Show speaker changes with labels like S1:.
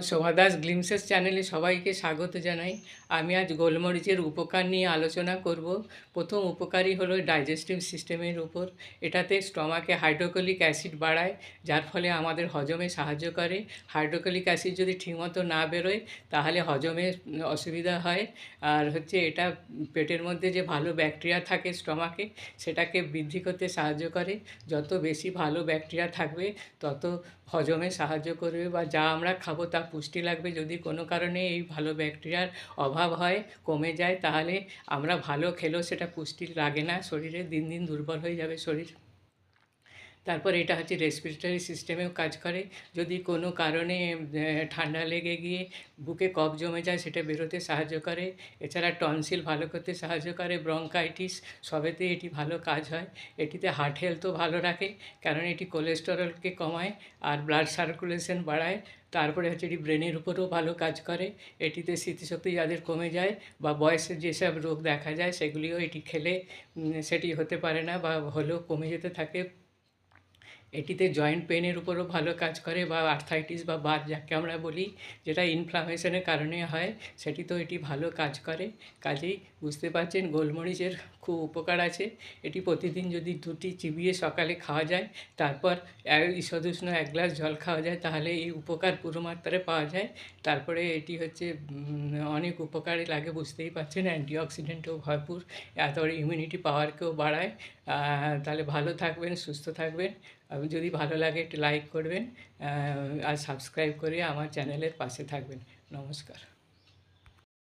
S1: শোভা Das glimpses চ্যানেলে সবাইকে স্বাগত জানাই। আমি আজ গোলমরিচের উপকার নিয়ে আলোচনা করব। প্রথম উপকারই হলো ডাইজেস্টিভ সিস্টেমের উপর। এটাতে স্টমাকে হাইড্রোক্লোরিক অ্যাসিড বাড়ায়, যার ফলে আমাদের হজমে সাহায্য করে। হাইড্রোক্লোরিক অ্যাসিড যদি ঠিকমতো না বেরোয় তাহলে হজমে অসুবিধা হয়। আর হচ্ছে এটা পেটের মধ্যে যে ভালো ব্যাকটেরিয়া থাকে স্টমাকে, সেটাকে বৃদ্ধি করতে সাহায্য করে। যত বেশি ভালো ব্যাকটেরিয়া থাকবে তত হজমে সাহায্য করবে, বা যা আমরা খাবো তা পুষ্টি লাগবে। যদি কোনো কারণে এই ভালো ব্যাকটেরিয়ার অভাব হয়, কমে যায়, তাহলে আমরা ভালো খেলেও সেটা পুষ্টি লাগে না শরীরে, দিন দিন দুর্বল হয়ে যাবে শরীর। তারপর এটা হচ্ছে রেসপিরেটরি সিস্টেমেও কাজ করে। যদি কোনো কারণে ঠান্ডা লেগে গিয়ে বুকে কফ জমে যায়, সেটা বেরোতে সাহায্য করে। এছাড়া টনসিল ভালো করতে সাহায্য করে, ব্রঙ্কাইটিস সবেতে এটি ভালো কাজ হয়। এটিতে হার্ট হেলথও ভালো রাখে, কারণ এটি কোলেস্টেরলকে কমায় আর ব্লাড সার্কুলেশন বাড়ায়। তারপরে হচ্ছে এটি ব্রেনের উপরেও ভালো কাজ করে। এটিতে স্মৃতিশক্তি যাদের কমে যায় বা বয়সের যেসব রোগ দেখা যায়, সেগুলিও এটি খেলে সেটি হতে পারে না বা হলেও কমে যেতে থাকে। এটিতে জয়েন্ট পেনের উপরও ভালো কাজ করে, বা আর্থাইটিস বা বাত যাকে আমরা বলি, যেটা ইনফ্লামেশনের কারণে হয়, সেটিতেও এটি ভালো কাজ করে। কাজেই বুঝতে পারছেন গোলমরিচের খুব উপকার আছে। এটি প্রতিদিন যদি দুটি চিবিয়ে সকালে খাওয়া যায়, তারপর ঈষদুষ্ণ এক গ্লাস জল খাওয়া যায়, তাহলে এই উপকার পুরো মাত্রায় পাওয়া যায়। তারপরে এটি হচ্ছে অনেক উপকারে লাগে, বুঝতেই পারছেন। অ্যান্টিঅক্সিডেন্টও ভরপুর, এত ইমিউনিটি পাওয়ারকেও বাড়ায়। তাহলে ভালো থাকবেন, সুস্থ থাকবেন। যদি ভালো লাগে একটু লাইক করবেন আর সাবস্ক্রাইব করে আমার চ্যানেলের পাশে থাকবেন। নমস্কার।